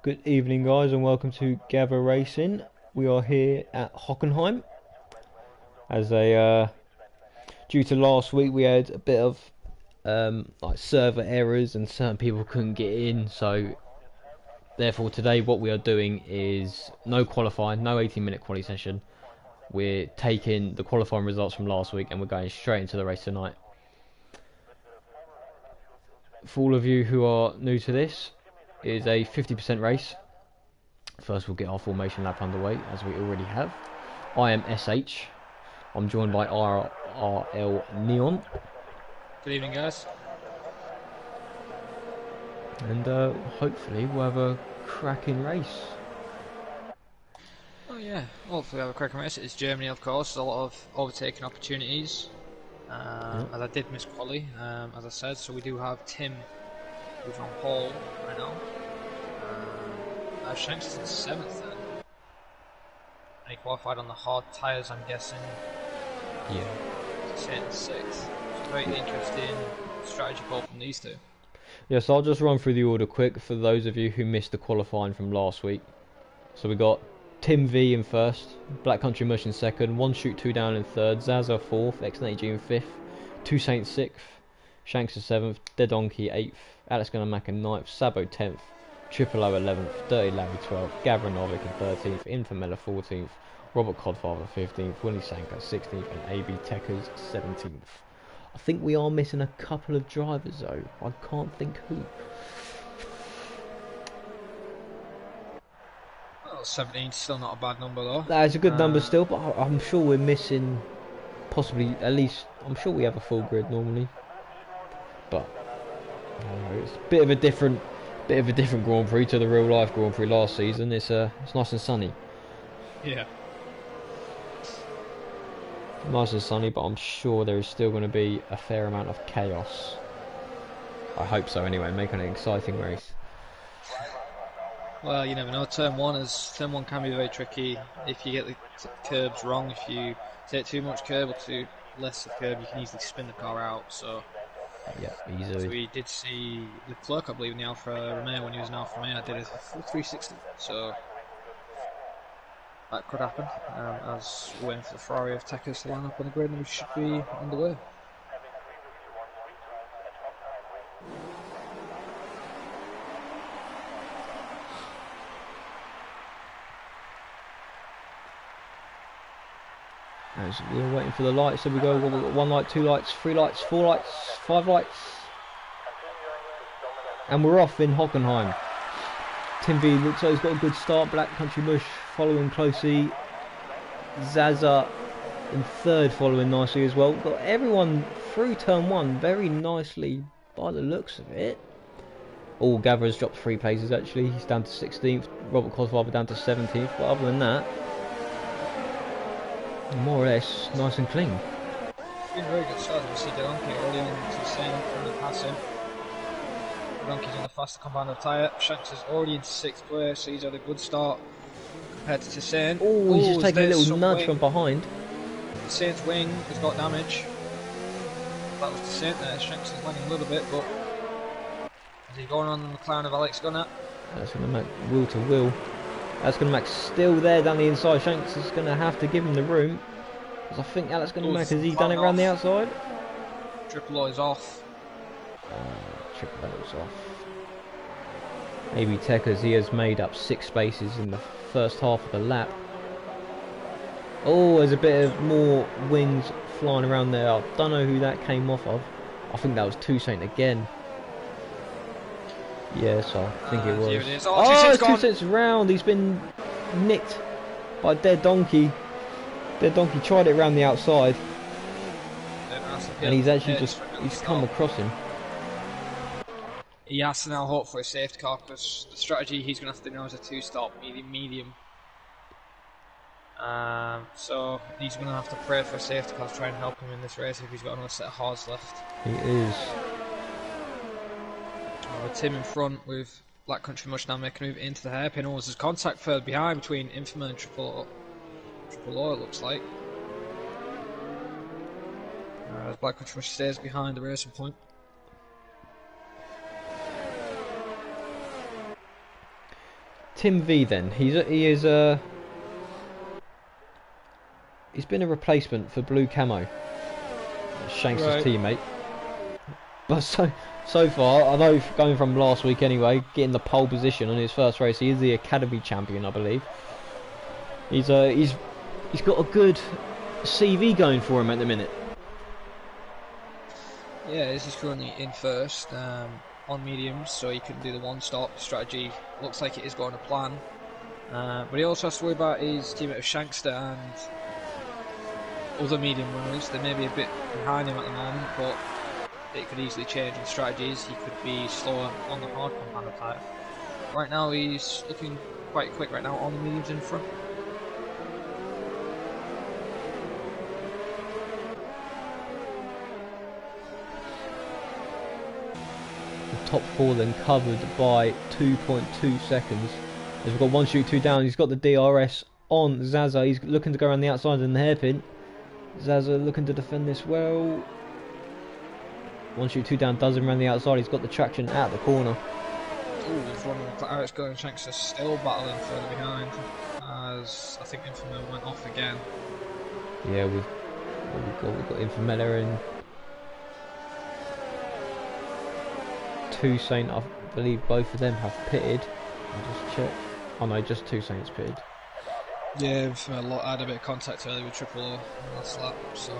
Good evening, guys, and welcome to Gavra Racing. We are here at Hockenheim. As due to last week, we had a bit of like server errors, and certain people couldn't get in. So, therefore, today what we are doing is no qualifying, no 18-minute quali session. We're taking the qualifying results from last week, and we're going straight into the race tonight. For all of you who are new to this, it is a 50% race. First, we'll get our formation lap underway, as we already have. I am SH. I'm joined by RRL Neon. Good evening, guys. And hopefully we'll have a cracking race. Oh yeah, hopefully we'll have a cracking race. It's Germany, of course. There's a lot of overtaking opportunities. As I did miss quali, as I said, so we do have Tim, who's on pole right now. Shanks is in 7th then. And he qualified on the hard tyres, I'm guessing. Yeah. He's in 6th. So very interesting strategy call from these two. Yes, I'll just run through the order quick for those of you who missed the qualifying from last week. So we got Tim V in first, Black Country Mush in second, One Shoot Two Down in third, Zaza fourth, X90G in fifth, Two Saints sixth, Shanks in seventh, Dead Donkey eighth, Alex Gunnermack in ninth, Sabo 10th, Triple O 11th, Dirty Larry 12th, Gavra Novick in 13th, Infamella 14th, Robert Codfather 15th, Willie Sanko 16th, and AB Techers 17th. I think we are missing a couple of drivers though. I can't think who. Well, 17 still not a bad number though. That is a good number still, but I'm sure we're missing possibly at least. I'm sure we have a full grid normally, but it's a bit of a different Grand Prix to the real life Grand Prix last season. It's nice and sunny. Yeah. Nice and sunny, but I'm sure there is still going to be a fair amount of chaos. I hope so anyway, making an exciting race. Well, you never know. Turn one can be very tricky if you get the curbs wrong. If you take too much curb or too less of curb, you can easily spin the car out. So yeah, easily. So we did see Leclerc, I believe, in the Alfa Romeo when he was in Alfa Romeo, did a full 360. So that could happen. As we're waiting for the Ferrari of Techers to line up on the grid, and we should be underway. As we're waiting for the lights, so we go. We've got 1 light, 2 lights, 3 lights, 4 lights, 5 lights, and we're off in Hockenheim. Tim V looks like he's got a good start. Black Country Mush following closely. Zaza in third, following nicely as well. Got everyone through turn one very nicely by the looks of it. Oh, Gavra's dropped 3 places actually. He's down to 16th. Robert Cosfather down to 17th. But other than that, more or less nice and clean. Been a very good start. We see Donkey early on to Sen from the passing. Donkey's on the faster combiner tyre. Shanks is already in 6th place, so he's had a good start compared to Sen. Oh, he's just taking a little nudge from behind. Saint's wing has got damage. That was the Saint there. Shanks is lagging a little bit, but is he going on the McLaren of Alex Gunner? That's going to make wheel to wheel. That's going to make still there down the inside. Shanks is going to have to give him the room, because I think Alex going to make. Has he done it around the outside? Triple O is off. Triple O is off. AB Techers, he has made up 6 spaces in the first half of the lap. Oh, there's a bit of more wings flying around there. I don't know who that came off of. I think that was Two Saint again. Yes, I think it was. Here it is. Oh, it's Two Saints round. He's been nicked by Dead Donkey. Dead Donkey tried it around the outside, and he's actually he's come across him. He has to now hope for a safety car, because the strategy he's going to have to do now is a 2-stop, medium. So he's going to have to pray for a safety car to try and help him in this race if he's got another set of hards left. He is. Tim in front with Black Country Mush now making a move into the hairpin. Oh, there's contact further behind between Infamous and Triple O, it looks like. As Black Country Mush stays behind the racing point. Tim V then. He's he's been a replacement for Blue Camo, Shanks' teammate. But so far, I know going from last week anyway, getting the pole position on his first race, he is the Academy champion, I believe. He's got a good CV going for him at the minute. Yeah, this is currently in first on mediums, so he can do the one-stop strategy. Looks like it is going to plan. But he also has to worry about his teammate of Shankster and other medium runners. They may be a bit behind him at the moment, but it could easily change in strategies. He could be slower on the hard compound tyre. Right now he's looking quite quick right now on the mediums in front. Top four then covered by 2.2 seconds. As we've got one shoot two down, he's got the DRS on Zaza. He's looking to go around the outside in the hairpin. Zaza looking to defend this well. One shoot two down does him around the outside. He's got the traction out the corner. Ooh, he's running Alex going and Shanks are still battling further behind, as I think Infamil went off again. Yeah, we've got Infamella in. Toussaint, I believe both of them have pitted. I'll just check. Oh no, just Toussaint's pitted. Yeah, I had a bit of contact earlier with Triple O on the last lap, so.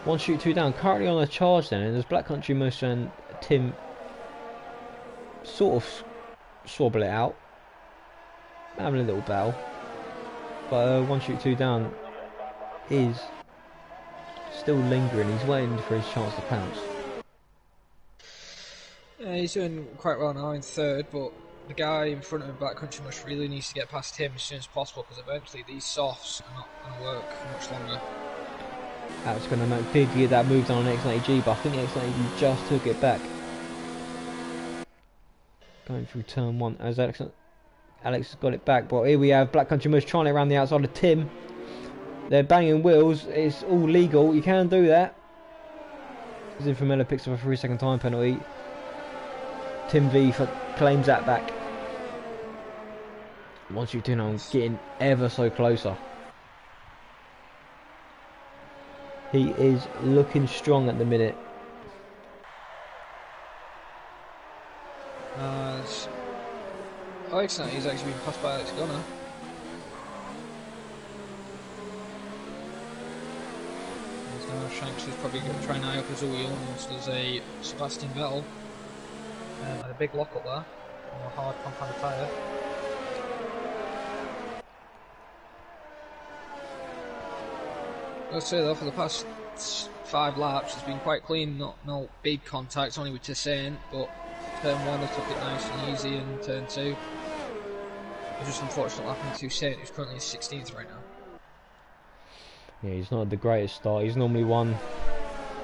One shoot two down, currently on a charge then, and there's Black Country Mush and Tim sort of swabble it out, having a little battle. But one shoot two down is still lingering. He's waiting for his chance to pounce. Yeah, he's doing quite well now in third, but the guy in front of him, Black Country Mush, really needs to get past him as soon as possible, because eventually these softs are not going to work for much longer. Alex going to make big get that move down on X90G, but I think X90G just took it back. Going through turn one as Alex has got it back, but here we have Black Country Mush trying it around the outside of Tim. They're banging wheels, it's all legal, you can do that. Zinfamella picks up a 3-second time penalty. Tim V claims that back. Once you turn on, getting ever so closer. He is looking strong at the minute. Alex, he's actually been passed by Alex Gunner. Shanks is probably going to try and eye up his wheel, and so there's a Sebastian Vettel and a big lock up there on a hard compound tyre. I'd say though, for the past 5 laps it's been quite clean, no big contacts, only with Toussaint, but turn 1 they took it nice and easy, and turn 2 it was just unfortunate happening to Toussaint, who's currently 16th right now. Yeah, he's not the greatest start. He's normally one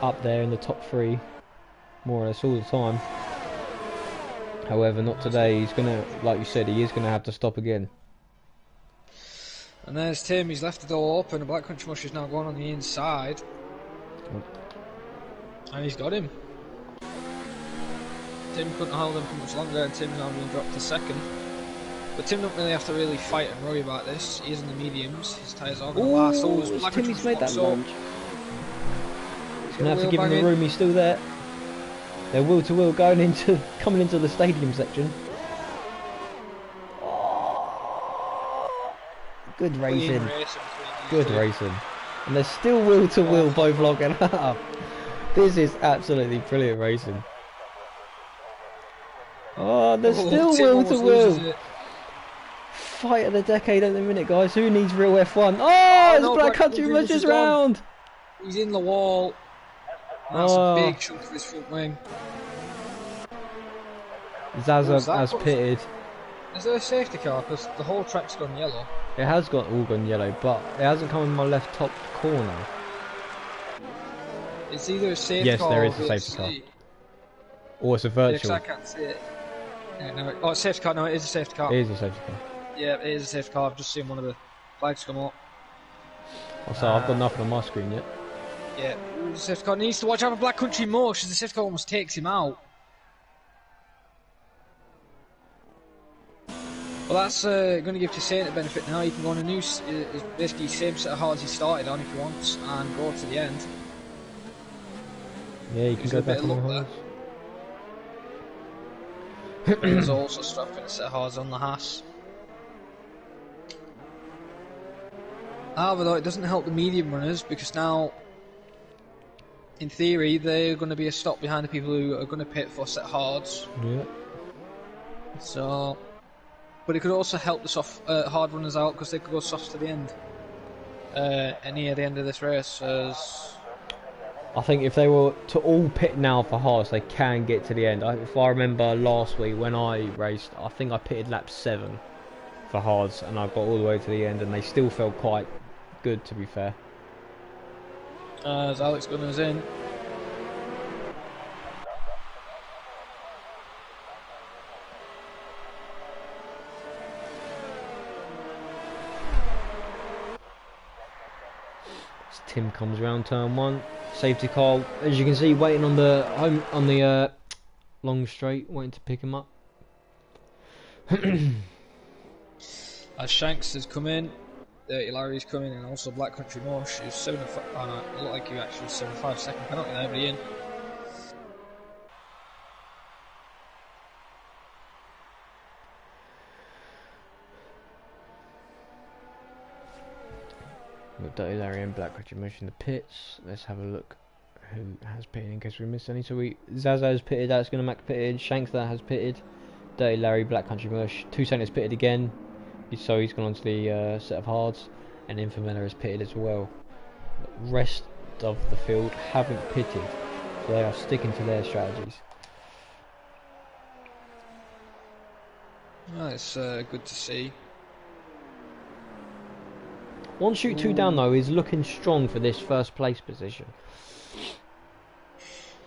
up there in the top 3, more or less all the time. However, not today. He's gonna, like you said, he is gonna have to stop again. And there's Tim. He's left the door open. The Black Country Mush is now going on the inside, and he's got him. Tim couldn't hold him for much longer, and Tim's now being dropped to second. But Tim don't really have to fight and worry about this. He is in the mediums. His tyres are going to last. Oh, Timmy's made that lunge. He's going to have to give him the room. He's still there. They're wheel to wheel coming into the stadium section. Oh, good racing. Good racing. And they're still wheel to wheel, both logging up. This is absolutely brilliant racing. Oh, they're still wheel to wheel. Fight of the decade at the minute, guys. Who needs real F1? Oh, it's Black Country Mush's round. He's in the wall. That's a big chunk of his front wing. Zaza has pitted. Is there a safety car? Because the whole track's gone yellow. It has got all gone yellow, but it hasn't come in my left top corner. It's either a safety car. Yes, there is a safety car. Or it's a virtual. Yeah, I can't see it. Yeah, no, it's a safety car. No, it is a safety car. It is a safety car. Yeah, it is a safety car. I've just seen one of the flags come up. Also, I've got nothing on my screen yet. Yeah, the safety car needs to watch out for Black Country more, because the safety car almost takes him out. Well, that's going to give Toussaint a benefit now. He can go on a new, basically same set of hards he started on if he wants, and go to the end. Yeah, you can go back on the hards. There's also strapping a set of hards on the Haas. However, though, it doesn't help the medium runners, because now, in theory, they're going to be a stop behind the people who are going to pit for set hards. Yeah. So, but it could also help the soft hard runners out, because they could go soft to the end. Near the end of this race, I think if they were to all pit now for hards, they can get to the end. If I remember last week when I raced, I think I pitted lap 7 for hards, and I got all the way to the end, and they still felt quite good, to be fair. As Alex Gunnar's in. As Tim comes around turn 1, safety car, as you can see, waiting on the long straight, waiting to pick him up. As Shanks has come in, Dirty Larry's coming, and also Black Country Mosh is 75. Oh no, it looked like you actually 75-second penalty there, but he in. Got Dirty Larry and Black Country Mosh in the pits. Let's have a look who has pitted in case we missed any. So Zaza has pitted, Alex Gunnar Mac pitted, Shanks that has pitted, Dirty Larry, Black Country Mosh, Toussaint has pitted again. So he's gone on to the set of hards, and Infamella has pitted as well. The rest of the field haven't pitted, so they are sticking to their strategies. Oh, it's good to see. 1 shoot 2 down though is looking strong for this first place position.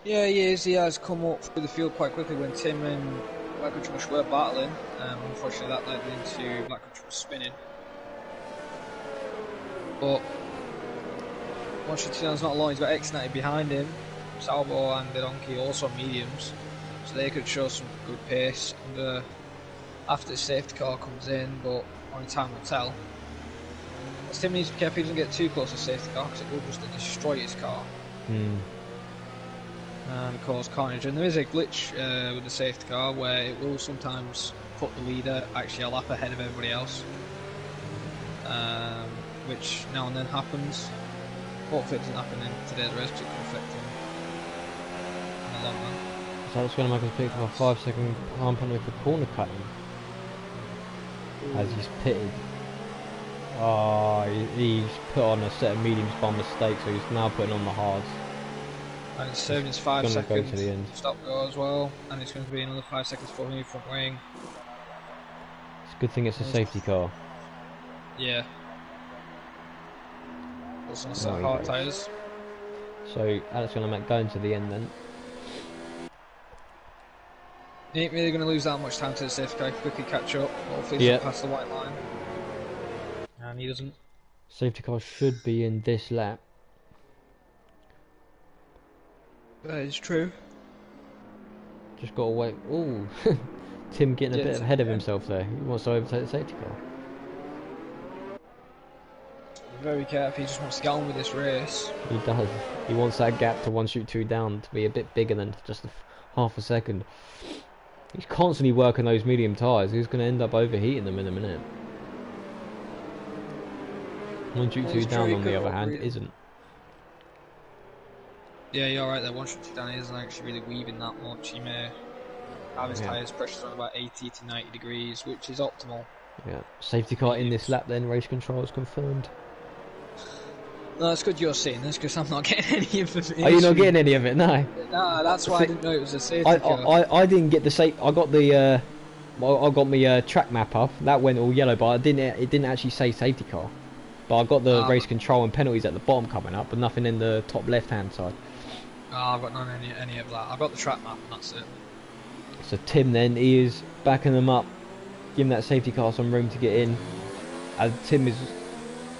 Yeah, he is. He has come up through the field quite quickly when Tim and Black Country Mosh were battling. Unfortunately, that led into Black Country Mosh spinning. But 1 shoot 2 down's not long. He's got X90 behind him. Salvo and the Donkey also mediums, so they could show some good pace. And after the safety car comes in, but only time will tell. Tim needs to be careful he doesn't get too close to the safety car, because it will just destroy his car. And cause carnage. And there is a glitch with the safety car where it will sometimes put the leader actually a lap ahead of everybody else, which now and then happens. Hopefully it doesn't happen in today's race, because it can affect him in the long run. So that's going to make us pick up a 5-second time penalty for corner cutting as he's pitted. He's put on a set of mediums by mistake, so he's now putting on the hards. And it's serving his 5 seconds go to the end. stop go as well, and it's going to be another 5 seconds for me front wing. It's a good thing it's a safety car. Yeah. Also on a set of hard tyres. So Alex going to make going to the end then. He ain't really going to lose that much time to the safety car. Quickly catch up. Hopefully he's past the white line. And he doesn't. Safety car should be in this lap. That is true. Just got to wait. Ooh, Tim getting a bit ahead of himself there. He wants to overtake the safety car. Very careful. He just wants to get on with this race. He does. He wants that gap to 1 shoot 2 down to be a bit bigger than just half a second. He's constantly working those medium tyres. He's going to end up overheating them in a minute. 1 shoot 2 down on the other hand isn't. Yeah, you're right there. 1 shoot 2 down isn't actually really weaving that much. He may have his tyres pressured on about 80 to 90 degrees, which is optimal. Yeah, safety car in this lap then, race control is confirmed. No, it's good you're seeing this, because I'm not getting any information. Are you not getting any of it? No. No, that's why I didn't know it was a safety car. I didn't get the safe. I got the I got my track map up. That went all yellow, but it didn't actually say safety car. But I got the race control and penalties at the bottom coming up, but nothing in the top left hand side. I've got none any of that. I've got the track map and that's it. So Tim then, he is backing them up, giving that safety car some room to get in. As Tim is,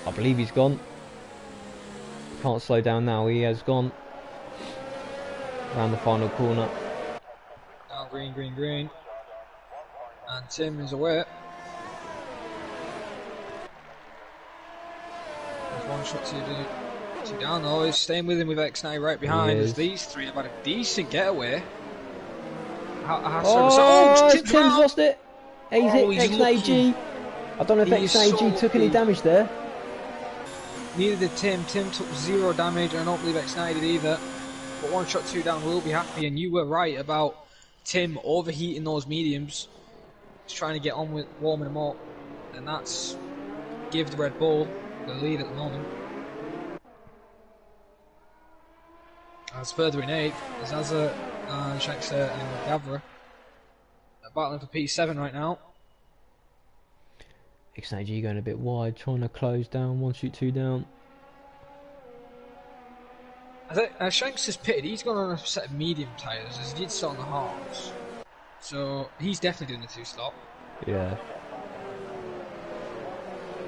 I believe he's gone. Can't slow down now. He has gone around the final corner. Now green, green, green. And Tim is away. There's one shot two down though. He's staying with him with X9 right behind. As these three have had a decent getaway. Tim's lost it. He's hit X9G. I don't know if X9G took any damage there. Neither did Tim. Tim took 0 damage, and I don't believe X9 did either. But one shot two down will be happy, and you were right about Tim overheating those mediums. He's trying to get on with warming them up, and that's give the Red Bull the lead at the moment. As further in 8th, Zaza and Shankster and Gavra are battling for P7 right now. X9G going a bit wide, trying to close down, one shoot two down. I think Shankster's pitted. He's gone on a set of medium tyres as he did so on the halves. So he's definitely doing the 2-stop. Yeah.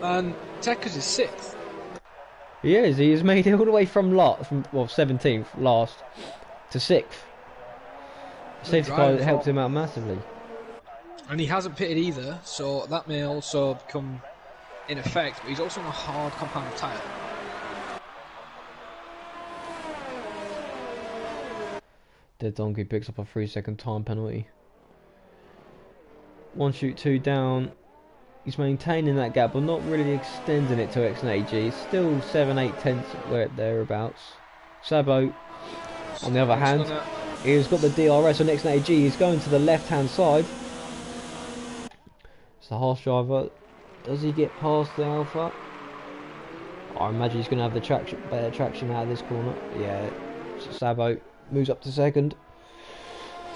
And Tekka's is 6th. He is. He has made it all the way from 17th last to 6th. Safety car helped him out massively. And he hasn't pitted either, so that may also become in effect. But he's also on a hard compound tyre. Dead Donkey picks up a 3-second time penalty. One shoot two down. He's maintaining that gap, but not really extending it to X9G. Still 7-8 tenths thereabouts. Sabo, on the other hand, he's got the DRS on X9G. He's going to the left-hand side. It's the harsh driver. Does he get past the Alpha? I imagine he's going to have the better traction out of this corner. Yeah, so Sabo moves up to 2nd.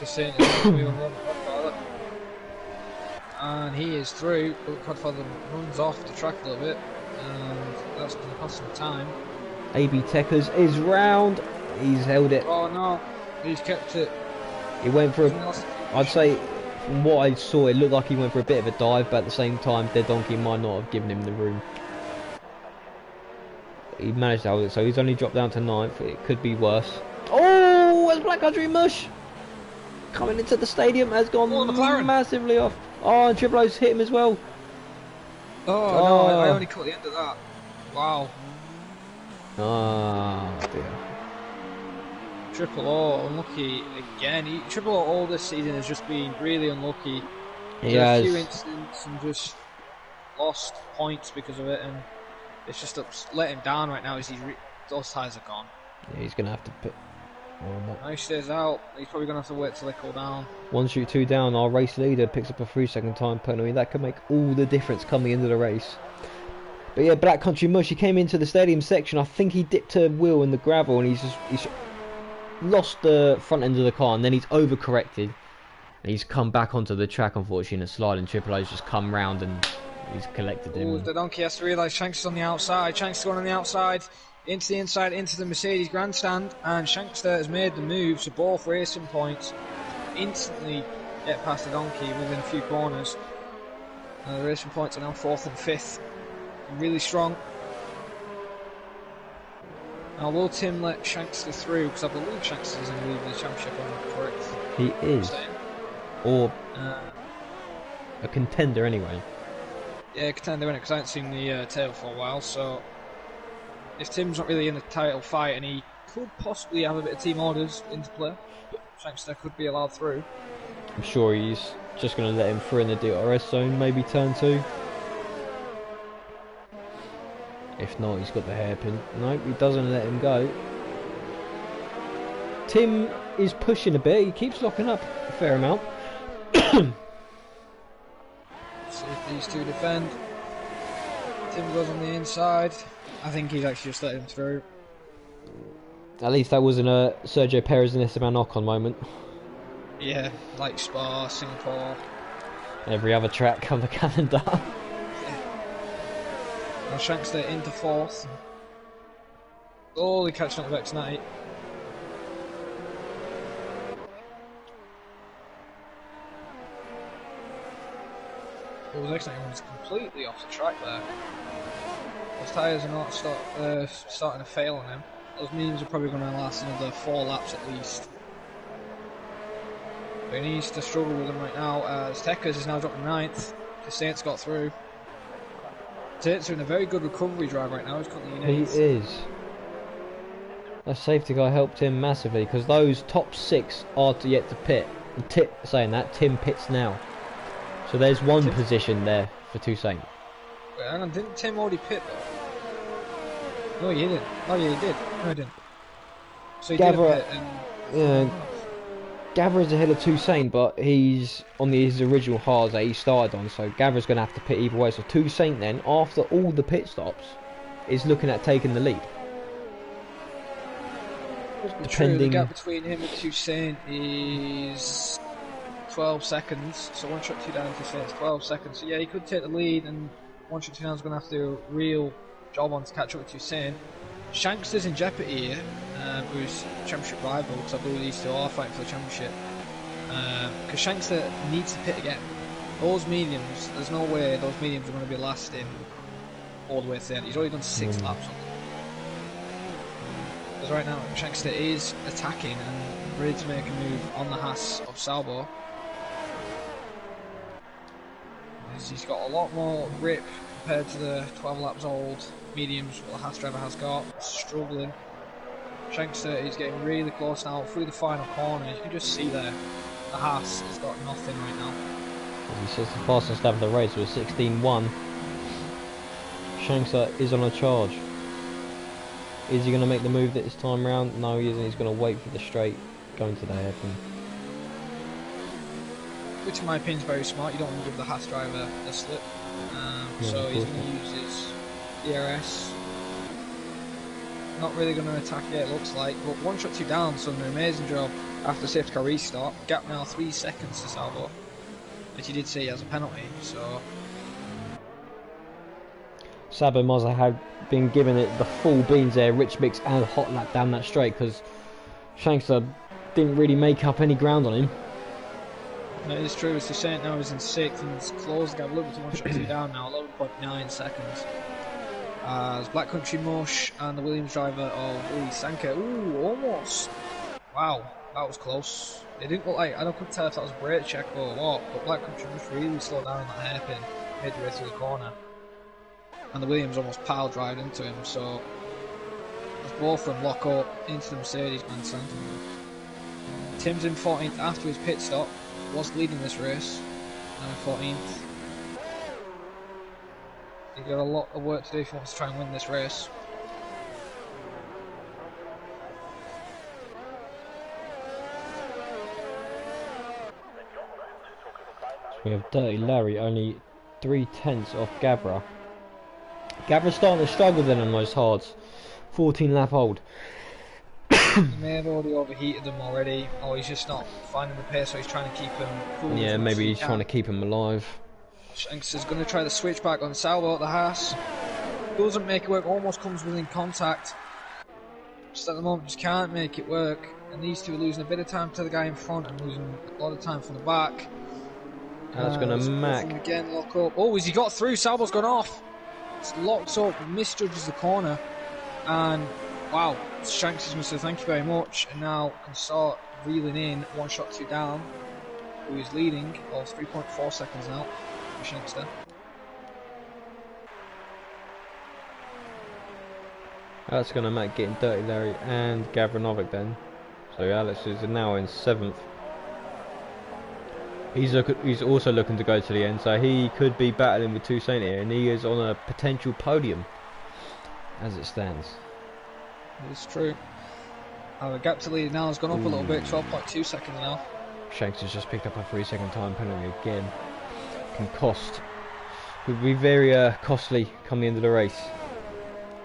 Just saying, and he is through, but Godfather runs off the track a little bit, and that's going to cost him time. AB Tekkas is round. He's held it. Oh no, he's kept it. He went for I'd say, from what I saw, it looked like he went for a bit of a dive, but at the same time, Dead Donkey might not have given him the room. He managed to hold it, so he's only dropped down to 9th. It could be worse. Oh, as Black Country Mush coming into the stadium has gone massively off. Oh, and Triple O's hit him as well. Oh no, I only caught the end of that. Wow. Ah, dear. Triple O unlucky again. Triple O all this season has just been really unlucky. He has a few incidents and just lost points because of it, and it's just let him down right now. As those tyres are gone. Yeah, he's gonna have to put. Now he stays out. He's probably gonna have to wait till they cool down. One shoot two down. Our race leader picks up a 3-second time penalty. That could make all the difference come the end of the race. But yeah, Black Country Mush. He came into the stadium section. I think he dipped a wheel in the gravel, and he's lost the front end of the car, and then he's overcorrected. And he's come back onto the track, unfortunately, and a sliding Triple O's just come round and he's collected him. Ooh, the donkey has to realise Shanks is on the outside. Shanks is going on the outside. Into the inside, into the Mercedes grandstand, and Shankster has made the move, so both racing points instantly get past the donkey within a few corners. The racing points are now 4th and 5th. Really strong. Now, will Tim let Shankster through? Because I believe Shankster is in the lead of the championship, on correct. He is. Or a contender, anyway. Yeah, contender, innit? Because I haven't seen the tail for a while, so. If Tim's not really in the title fight and he could possibly have a bit of team orders into play, Shankster could be allowed through. I'm sure he's just going to let him through in the DRS zone, maybe turn 2. If not, he's got the hairpin. Nope, he doesn't let him go. Tim is pushing a bit, he keeps locking up a fair amount. See if these two defend. Tim goes on the inside. I think he's actually just let him through. At least that wasn't a Sergio Perez and Esteban Ocon moment. Yeah, like Spa, Singapore. Every other track on the calendar. Yeah. Well, Shankster into 4th. Slowly catching up with X9. Oh, the X9 was completely off the track there. Those tyres are not starting to fail on him. Those mediums are probably going to last another 4 laps at least. But he needs to struggle with them right now, as Tekers is now dropping 9th. The Saints got through. Saints are in a very good recovery drive right now. He's currently in 8th. He is. That safety guy helped him massively, because those top 6 are yet to pit. And saying that, Tim pits now. So there's one position there for Toussaint. Wait, hang on, didn't Tim already pit though? No, he didn't. Oh yeah, he did. No, he didn't. So he Gavra, did pit and... yeah, Gavra's ahead of Toussaint, but he's on his original hards that he started on, so Gavra's going to have to pit either way. So Toussaint then, after all the pit stops, is looking at taking the lead. True, the gap between him and Toussaint is 12 seconds, so 1 shot 2 down to Toussaint's 12 seconds. So yeah, he could take the lead, and 1 shot 2 down is going to have to do a real job on to catch up with Toussaint. Shanks is in jeopardy here, who's championship rival, because I believe these two are fighting for the championship. Because Shankster needs to pit again. Those mediums, there's no way those mediums are going to be lasting all the way to the end. He's already done 6 laps on them. Because right now, Shankster is attacking and ready to make a move on the Haas of Salvo. He's got a lot more grip compared to the 12 laps old mediums what the Haas driver has got. Struggling. Shankster is getting really close now through the final corner. You can just see there, the Haas has got nothing right now. As he says, the fastest lap of the race was 16.1. Shankster is on a charge. Is he going to make the move this time round? No, he isn't. He's going to wait for the straight, going to the hairpin. Which in my opinion is very smart. You don't want to give the Haas driver a slip. So he's going to use his DRS. Not really going to attack it, it looks like. But 1 shot 2 down, so an amazing job after the safety car restart. Gap now 3 seconds to Salvo, which he did say as a penalty. So Sabo Mazza had been given it the full beans there, rich mix and hot lap down that straight, because Shankster didn't really make up any ground on him. No, it is true. As Toussaint now is in 6th and it's closed the gap a little bit to 1 shot 2 down now, 11.9 seconds. As Black Country Mush and the Williams driver of Uli Sanke. Ooh, almost. Wow, that was close. It didn't look like, I couldn't tell if that was a brake check or what, but Black Country Mush really slowed down on that hairpin midway through the corner. And the Williams almost pile drive into him, so as both of them lock up into the Mercedes grandstand. Tim's in 14th after his pit stop, was leading this race, now 14th. He's got a lot of work to do if he wants to try and win this race. We have Dirty Larry only 3/10 off Gavra. Gavra's starting to struggle then on those hards. 14 lap old. He may have already overheated them already, or he's just not finding the pace, so he's trying to keep him cool. Yeah, maybe he's trying to keep him alive. Shanks is going to try the switchback on Salvo at the Haas. Doesn't make it work, almost comes within contact. Just at the moment, just can't make it work. And these two are losing a bit of time to the guy in front and losing a lot of time from the back. That's going to mac. Again, lock up. Oh, has he got through? Salvo's gone off. It's locked up, misjudges the corner. And wow, Shanks is going to say thank you very much. And now can start reeling in 1 shot 2 down. Who is leading, 3.4 seconds now. Shankster. That's going to make getting Dirty Larry and Gavra Novick then. So Alex is now in 7th. He's also looking to go to the end, so he could be battling with Toussaint here, and he is on a potential podium as it stands. It's true. The gap to lead now has gone up a little bit, 12.2 seconds now. Shanks has just picked up a 3-second time penalty again. Can cost. Could be very costly come the end of the race.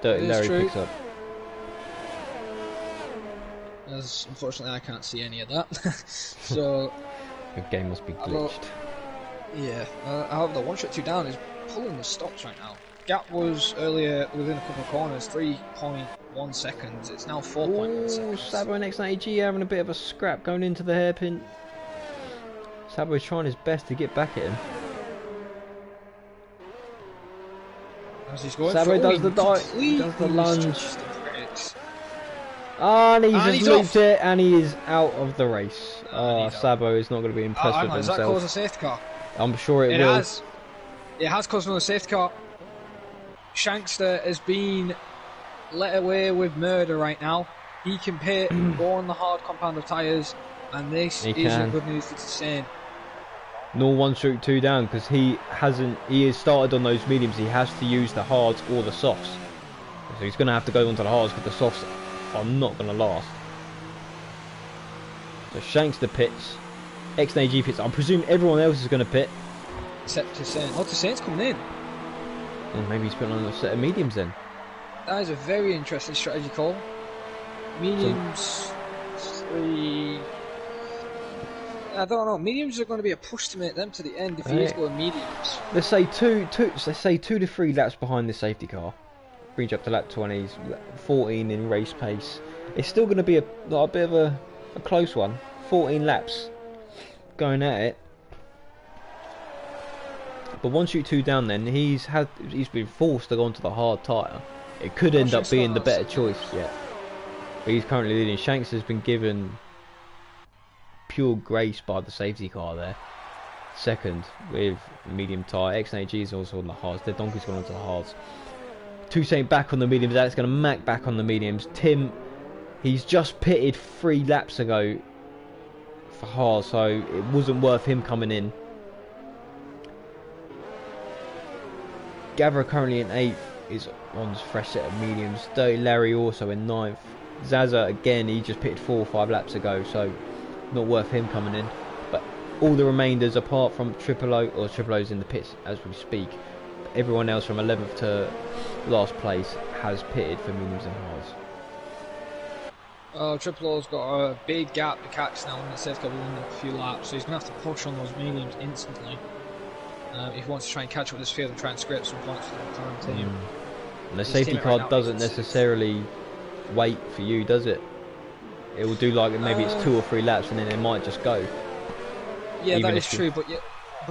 Dirty Larry picks up. As unfortunately I can't see any of that. So the game must be glitched. Yeah, however the 1 shot 2 down is pulling the stops right now. Gap was earlier within a couple of corners, 3.1 seconds. It's now 4.1 seconds. Sabo and X90G having a bit of a scrap going into the hairpin. Sabo is trying his best to get back at him. As he's going Sabo for does the dive, completely does the lunge. misjudged the brakes. And he's And just he's looped off. it, and he is out of the race. And he's out. Sabo is not going to be impressed Hang with on, has that caused a himself. safety car? I'm sure it It will. has. It has caused another safety car. Shankster has been let away with murder right now. He can pit, go on the hard compound of tyres, and this isn't good news for Tsane. Nor 1 stroke 2 down, because he has started on those mediums. He has to use the hards or the softs. So he's going to have to go onto the hards, because the softs are not going to last. So Shankster pits. XNAG pits. I presume everyone else is going to pit. Except Tsane. Oh, Tsane's coming in. Well, maybe he's putting on a set of mediums then. That is a very interesting strategy call. Mediums, 3. I don't know. Mediums are going to be a push to make them to the end if he is going mediums. Let's say let's say 2 to 3 laps behind the safety car. Brings you up to lap 20s, 14 in race pace. It's still going to be a bit of a close one. 14 laps going at it. But 1 shoot 2 down, then he's been forced to go onto the hard tyre. It could end up being the better choice yet. But he's currently leading. Shanks has been given pure grace by the safety car there. Second with medium tyre. XNAG is also on the hards. Their Donkey's gone onto the hards. Toussaint back on the mediums. Alex going to Mac back on the mediums. Tim, he's just pitted 3 laps ago for hard, so it wasn't worth him coming in. Gavra currently in 8th, is on his fresh set of mediums. Dirty Larry also in 9th. Zaza again, he just pitted 4 or 5 laps ago, so not worth him coming in. But all the remainders, apart from Triple O's in the pits as we speak, everyone else from 11th to last place has pitted for mediums and hards. Triple O's got a big gap to catch now, and it says got within a few laps, so he's going to have to push on those mediums instantly. If he wants to try and catch up with this field and try and scrape some points for the current team. And the safety car doesn't necessarily wait for you, does it? It will do like maybe it's 2 or 3 laps and then it might just go. Yeah, that is true, but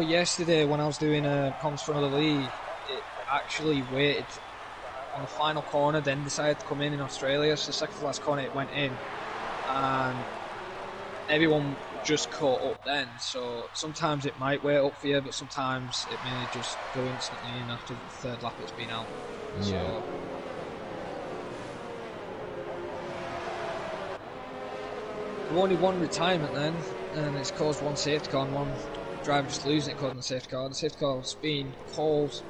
yesterday when I was doing comms for another league, it actually waited on the final corner, then decided to come in Australia, so the second to last corner it went in, and everyone just caught up then, so sometimes it might wait up for you, but sometimes it may just go instantly in after the 3rd lap it's been out. Yeah. So, only 1 retirement then, and it's caused 1 safety car and 1 driver just losing it causing the safety car. The safety car's been called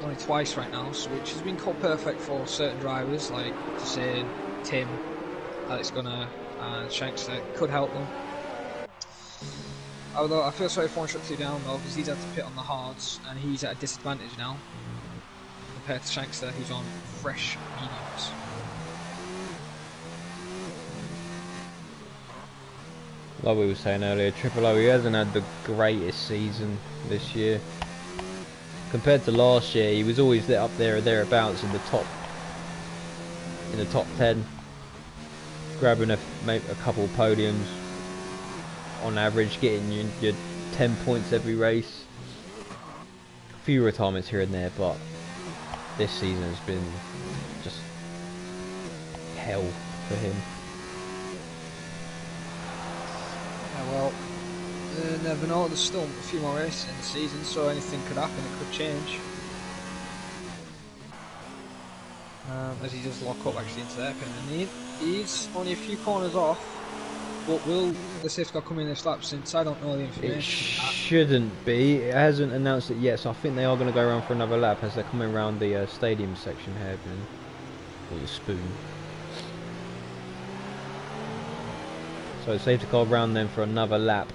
only twice right now, so which has been called perfect for certain drivers like Tsane, Tim, Alex Gunner and Shanks that could help them. Although I feel sorry for 1 shot 2 down though, because he's had to pit on the hards and he's at a disadvantage now compared to Shankster who's on fresh mediums. Like we were saying earlier, Triple O, he hasn't had the greatest season this year. Compared to last year, he was always up there or thereabouts in the top 10, grabbing a couple of podiums on average, getting your 10 points every race. A few retirements here and there, but this season has been just hell for him. Yeah, well, never know. There's still a few more races in the season, so anything could happen. It could change. As he does lock up actually into their pin, and he's only a few corners off. But will the safety car come in this lap? Since I don't know the information. It shouldn't be. It hasn't announced it yet, so I think they are going to go around for another lap as they're coming around the stadium section hairpin, or the spoon. So safety car round then for another lap.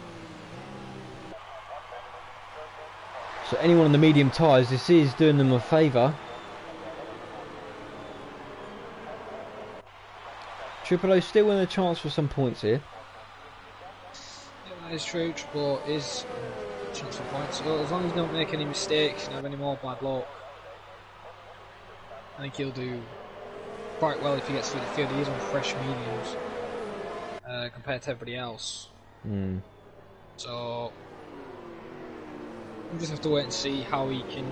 So anyone on the medium tyres, this is doing them a favour. Triple O still in a chance for some points here. Yeah, that is true. Triple O is a chance for points. So as long as he don't make any mistakes and have any more bad luck, I think he'll do quite well if he gets through the field. He is on fresh mediums compared to everybody else. So we'll just have to wait and see how he can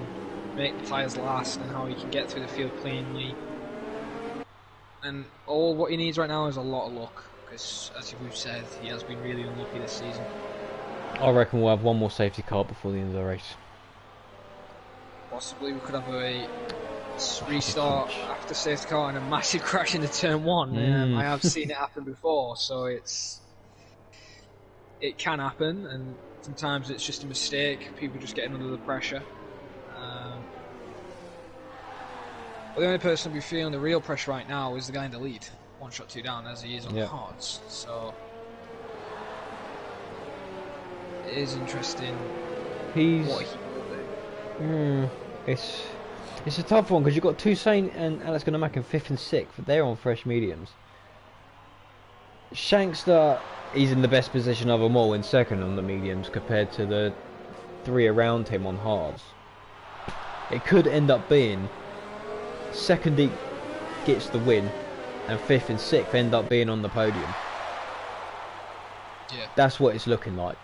make the tyres last and how he can get through the field cleanly. And all what he needs right now is a lot of luck, because as we've said, he has been really unlucky this season. I reckon we'll have one more safety car before the end of the race. Possibly we could have a restart after safety car and a massive crash into turn 1. I have seen it happen before, so it can happen, and sometimes it's just a mistake, people just getting under the pressure. But the only person who'll be feeling the real pressure right now is the guy in the lead, 1 shot 2 down, as he is on the hards. So it is interesting what he will do. It's a tough one, because you've got Toussaint and Alex Gunnermack in 5th and 6th, but they're on fresh mediums. Shankster, he's in the best position of them all in 2nd on the mediums compared to the 3 around him on hards. It could end up being 2nd he gets the win and 5th and 6th end up being on the podium. Yeah. That's what it's looking like.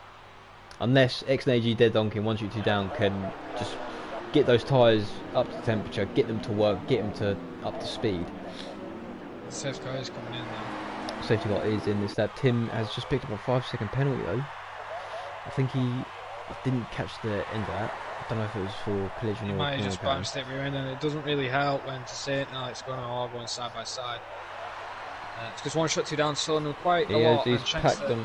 Unless X&AG Dead Donkey and 1 shoot 2 down can just get those tyres up to temperature, get them to work, get them to up to speed. The safety car is coming in now. Safety car is in this lap. Tim has just picked up a 5-second penalty though. I think I didn't catch the end of that. I don't know if it was for collision or... He might have just bounced it rear end, and it doesn't really help when to say it now. It's going all going side by side. It's because 1 shot 2 down slowing them quite a lot. He's packed them.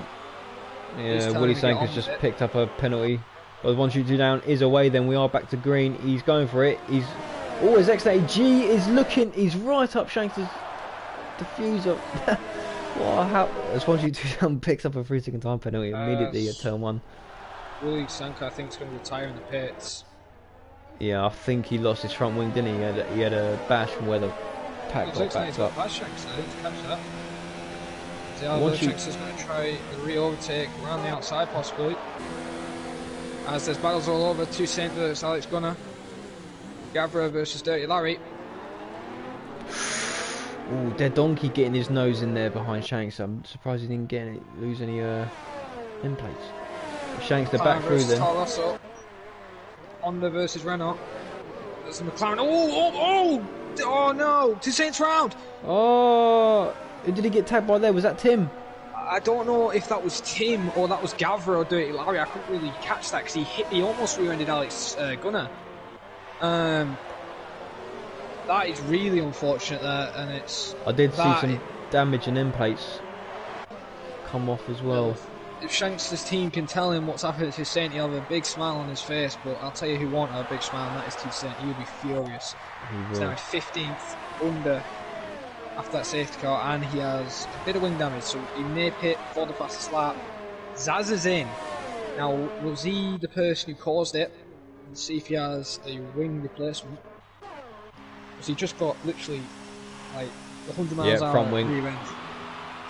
Yeah, Willie Sanker's just picked up a penalty. But 1 shoot 2 down is away, then we are back to green. He's going for it. His X&AG is looking. He's right up Shankster's diffuser. Wow, as 1 shoot 2 down picks up a 3-second time penalty immediately at turn 1. Willie Sanker, I think, is going to retire in the pits. Yeah, I think he lost his front wing, didn't he? He had a bash from where the pack got backed up. Catch that. Shankster's going to try a re-overtake around the outside, possibly. As there's battles all over, Toussaint versus Alex Gunner. Gavra versus Dirty Larry. Ooh, Dead Donkey getting his nose in there behind Shanks. I'm surprised he didn't lose any end plates. Shanks the back through then. Honda versus Renault. There's the McLaren. Oh no! Toussaint's round! Oh, did he get tagged by there? Was that Tim? I don't know if that was Tim or that was Gavra or Dirty Larry. I couldn't really catch that because he almost rear-ended Alex Gunner. That is really unfortunate there, and it's... I did see some damage and end plates come off as well. If Shanks' team can tell him what's happened to Toussaint, he'll have a big smile on his face, but I'll tell you who won't have a big smile, and that is Toussaint. He'll be furious. He's now 15th under after that safety car, and he has a bit of wing damage, so he may pit for the fastest lap. Zaz is in. Now, was he the person who caused it? Let's see if he has a wing replacement. Because he just got literally like 100 miles an hour front wing. rear end.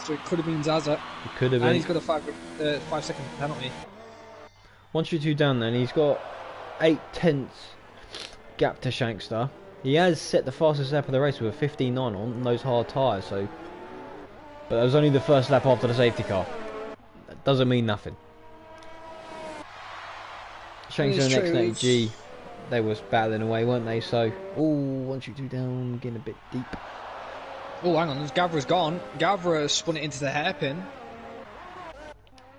So it could have been Zaza. It could have been. And he's got a 5-second penalty. 1 shoot 2 down then. He's got 8/10 gap to Shankster. He has set the fastest lap of the race with a 15.9 on those hard tyres, so... But that was only the first lap after the safety car. That doesn't mean nothing. Shankster and X&AG, they was battling away, weren't they? So, 1 shoot 2 down, getting a bit deep. Oh, hang on, Gavra's gone. Gavra spun it into the hairpin.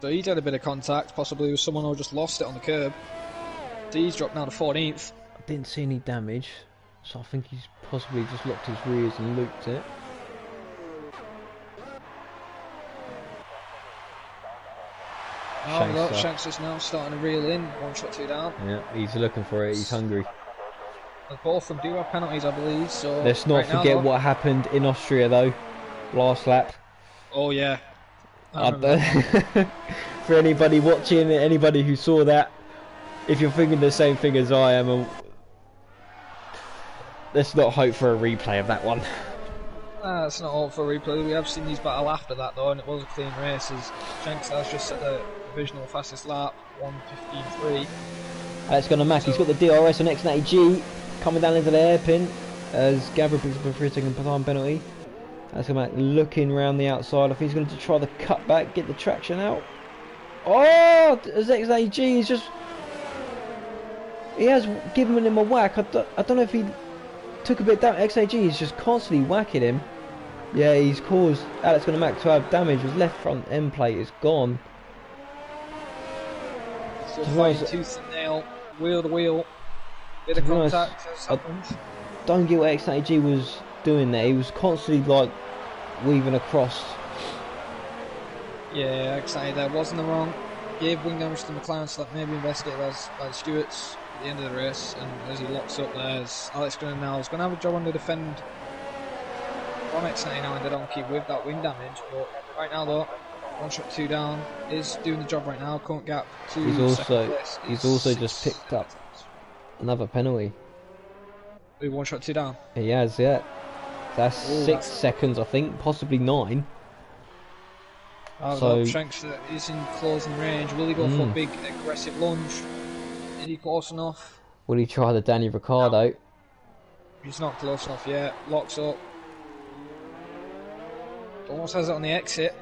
So he's had a bit of contact, possibly with someone who just lost it on the curb. So he's dropped now to 14th. I didn't see any damage, so I think he's possibly just locked his rears and looped it. Oh, look, Shanks is now starting to reel in. 1 shot 2 down. Yeah, he's looking for it, he's hungry. Both of them do have penalties, I believe. So let's not forget what happened in Austria, though. Last lap. Oh, yeah. For anybody watching, anybody who saw that, if you're thinking the same thing as I am, let's not hope for a replay of that one. It's not all for a replay. We have seen these battle after that, though, and it was a clean race. As Shanks has just set the provisional fastest lap, 1:15.3. Alex Gunnermack, he's got the DRS on X&AG. Coming down into the hairpin as Gavra picks up a 3-second time penalty. That's Gunnermack looking around the outside. If he's going to try the cut back, get the traction out. Oh, as X&AG is just... He has given him a whack. I don't know if he took a bit down. XAG is just constantly whacking him. Yeah, he's caused Alex Gunamac to have damage. His left front end plate is gone. Still fighting tooth and nail, wheel to wheel. Bit of contact has happened. Don't get what XAG was doing there. He was constantly like weaving across. Yeah, XAG there wasn't the wrong. Gave wing damage to McLaren, so that maybe investigated as by the Stewarts at the end of the race. And as he locks up, there's Alex Gunn now. He's going to have a job on the defend from XAG now in the donkey with that wing damage. But right now, though, 1 shot 2 down is doing the job right now. Current gap to he's also just picked up another penalty. 1 shot 2 down. He has, yeah. That's 6 seconds, I think, possibly 9. So Shanks is in closing range. Will he go for a big aggressive lunge? Is he close enough? Will he try the Danny Ricciardo? No. He's not close enough yet. Locks up. Almost has it on the exit.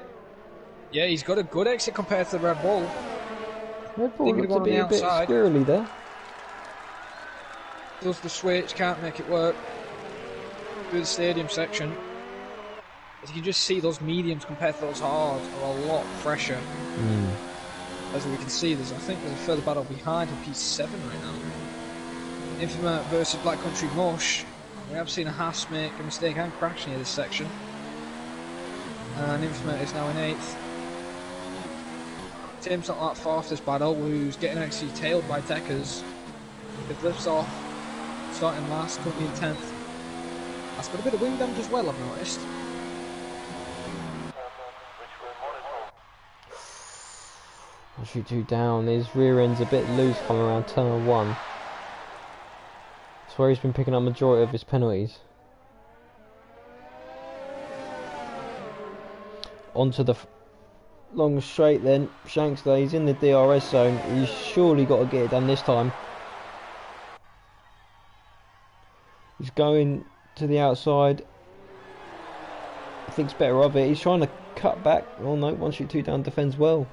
Yeah, he's got a good exit compared to the Red Bull. Red Bull looks to be a bit squirrely there. Does the switch, can't make it work. Through the stadium section. As you can just see, those mediums compared to those hards are a lot fresher. As we can see, I think there's a further battle behind with P7 right now. Infamous versus Black Country Mush. We have seen a Haas make a mistake and crash near this section. And Infamous is now in 8th. Tim's not that far off this battle, who's getting actually tailed by Deckers. It lifts off, starting last, currently in 10th. That's got a bit of wing damage as well, I've noticed. Shoot 2 down, his rear end's a bit loose coming around turn 1. That's where he's been picking up majority of his penalties. Onto the long straight then. Shanks though, he's in the DRS zone. He's surely got to get it done this time. He's going to the outside. Thinks better of it. He's trying to cut back. Oh no, 1 shoot 2 down, defends well.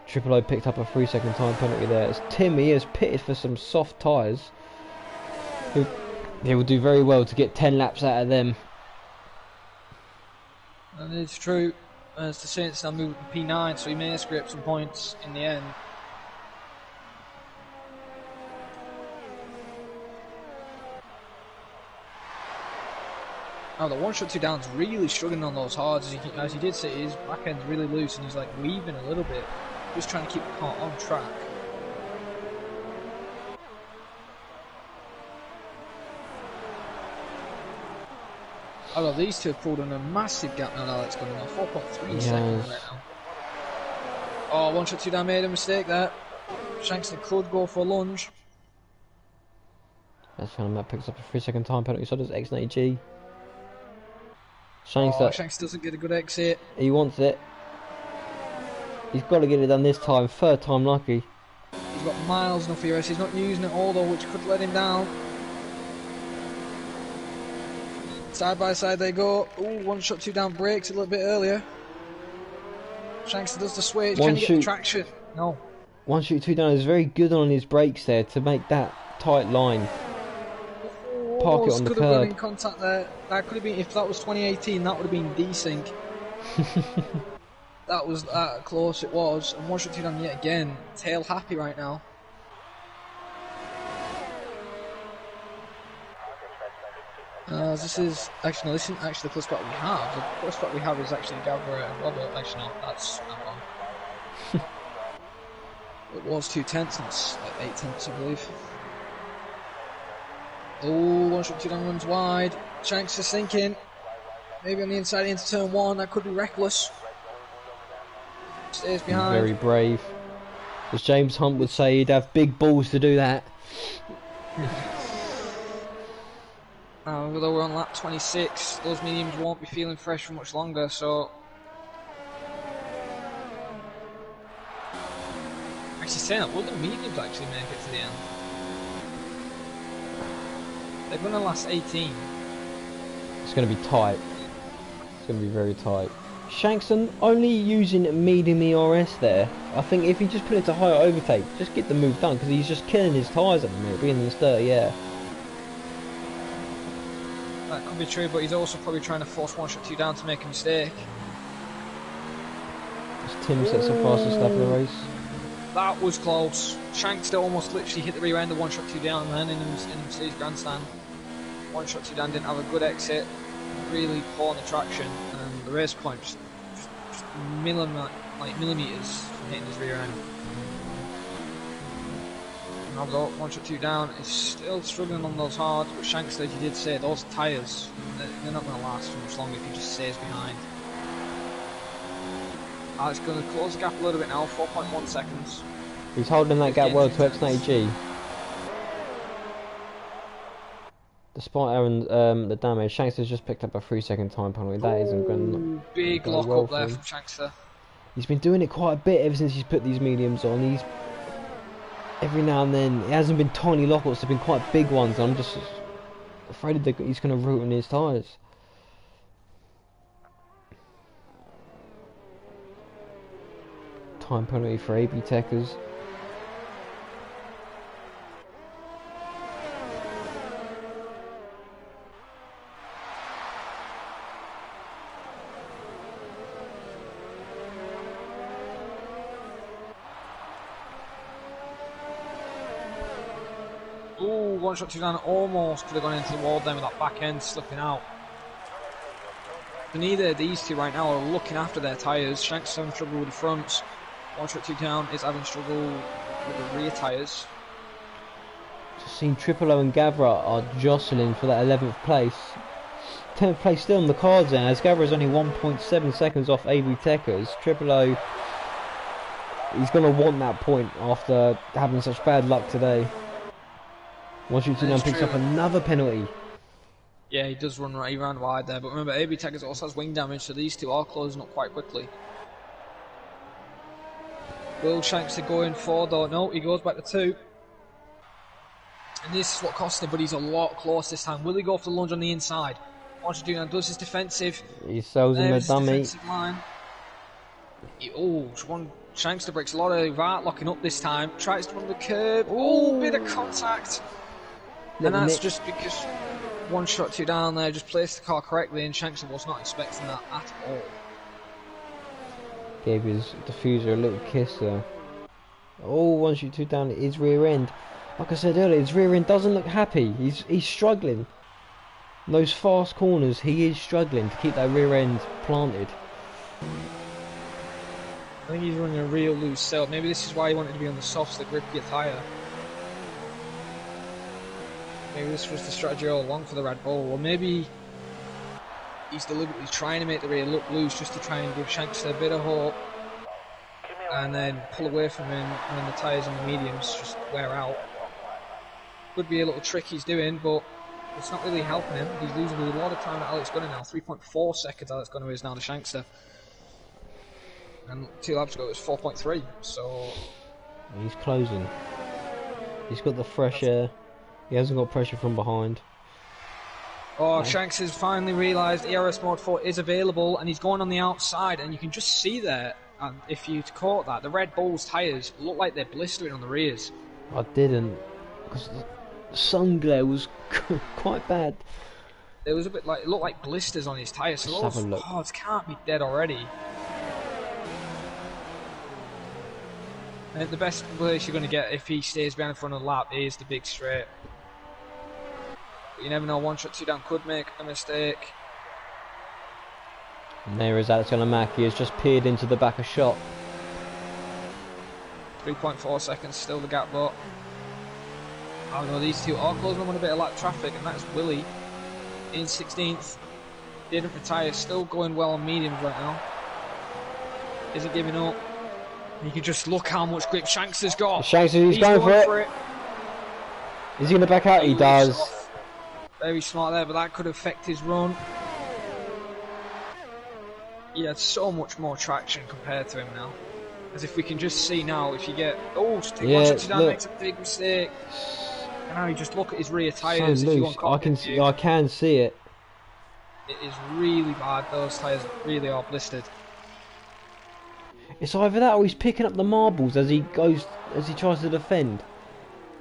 Triple O picked up a 3-second time penalty there. As Tim, he has pitted for some soft tyres. He will do very well to get 10 laps out of them. And it's true. As the Saints now move to P9, so he may scrape some points in the end. Now the 1 shot 2 down's really struggling on those hards. As you did say, his back end's really loose and he's like weaving a little bit. Just trying to keep the car on track. Although these two have pulled on a massive gap now, Alex going on 4.3 seconds right now. Oh, 1 shot 2 down made a mistake there. Shankston could go for a lunge. That's when Matt picks up a 3-second time penalty, so does X90G. Shanks doesn't get a good exit. He wants it. He's got to get it done this time, 3rd time lucky. He's got miles enough ERS, he's not using it all though, which could let him down. Side by side they go. Ooh, 1 shot 2 down, breaks a little bit earlier. Shanks does the switch, can he get the traction? No. 1 shoot 2 down is very good on his brakes there to make that tight line. Park it on the curb. Could have been in contact there. That could have been, if that was 2018, that would have been desync. That was that close it was. And 1 shot 2 down yet again. Tail happy right now. This is actually no, this isn't actually the close spot we have. The close spot we have is actually Gavra and Robert. Actually, no, that's wrong. It was 2/10 and it's like 8/10, I believe. Oh, 1 shot 2 down runs wide. Shanks is thinking. Maybe on the inside into turn 1. That could be reckless. Stays behind. Very brave. As James Hunt would say, he'd have big balls to do that. Although we're on lap 26, those mediums won't be feeling fresh for much longer, so... Actually saying that, will the mediums actually make it to the end? They're going to last 18. It's going to be tight. It's going to be very tight. Shankston only using medium ERS there. I think if he just put it to higher overtake, just get the move done, because he's just killing his tyres at the minute, being in this dirty air. That could be true, but he's also probably trying to force 1-2 down to make a mistake. As Tim sets the fastest lap of the race. That was close. Shanks almost literally hit the rear end of 1-2 down then in Mercedes grandstand. 1-2 down didn't have a good exit, really poor on the traction, and the race point just millimeters from hitting his rear end. And I've got 1-2 down, he's still struggling on those hards, but Shanks, as you did say, those tyres, they're not going to last for much longer if he just stays behind. It's going to close the gap a little bit now, 4.1 seconds. He's holding that gap well to X90G. Despite Aaron, the damage, Shanks has just picked up a 3-second time penalty. That isn't going to big lock well up there from Shankster. He's been doing it quite a bit ever since he's put these mediums on. He's every now and then, it hasn't been tiny lockups, they've been quite big ones. I'm just afraid that he's going to ruin his tyres. Time penalty for AB Techers. Ooh, 1-2 down, almost could have gone into the wall then with that back end slipping out. But neither of these two right now are looking after their tyres. Shanks is having trouble with the fronts. 1-2 down is having struggle with the rear tyres. Just seen Triple O and Gavra are jostling for that 11th place. 10th place still on the cards there, as Gavra is only 1.7 seconds off AB Techers. Triple O, he's going to want that point after having such bad luck today. 1-2 down picks up another penalty. Yeah, he does run right, he ran wide there, but remember AB Techers also has wing damage, so these two are closing up quite quickly. Will Shanks to go in for though? No, he goes back to 2. And this is what cost him, but he's a lot close this time. Will he go for the lunge on the inside? 1-2 down does his defensive. He sells him a dummy. Shanks breaks a lot of that, locking up this time. Tries to run the curb. Oh, bit of contact. And that's just because 1-2 down there just placed the car correctly, and Shanks was not expecting that at all. Gave his diffuser a little kiss there. Oh, 1-2 down at his rear end. Like I said earlier, his rear end doesn't look happy. He's struggling. In those fast corners, he is struggling to keep that rear end planted. I think he's running a real loose setup. Maybe this is why he wanted to be on the softs, the grippier tyre. Maybe this was the strategy all along for the Red Bull, or maybe he's deliberately trying to make the rear look loose just to try and give Shanks a bit of hope, and then pull away from him when the tyres and the mediums just wear out. Could be a little trick he's doing, but it's not really helping him. He's losing a lot of time to Alex Gunner now. 3.4 seconds Alex Gunner is now to Shankster. And 2 laps ago it was 4.3, so... He's closing. He's got the fresh air. He hasn't got pressure from behind. Oh, Shanks has finally realised ERS Mode 4 is available, and he's going on the outside, and you can just see there, and if you caught that, the Red Bull's tyres look like they're blistering on the rears. I didn't, because the sun glare was quite bad. It was a bit like, it looked like blisters on his tyres, so those cards can't be dead already. And the best place you're going to get if he stays behind in front of the lap is the big straight. But you never know, 1-2 down could make a mistake. And there is Alex Gunner. He has just peered into the back of shot. 3.4 seconds, still the gap though. Oh no, these two are closing on a bit of lap traffic, and that's Willie in 16th. Didn't retire, still going well on mediums right now. Isn't giving up. You can just look how much grip Shanks has got. Shanks, he's going for it. Is he going to back out? He does. Very smart there, but that could affect his run. He had so much more traction compared to him now. As if we can just see now, if you get... Oh, just take 1-2 down, makes a big mistake. And now you just look at his rear tyres. So loose. I can see it. It is really bad. Those tyres really are blistered. It's either that or he's picking up the marbles as he tries to defend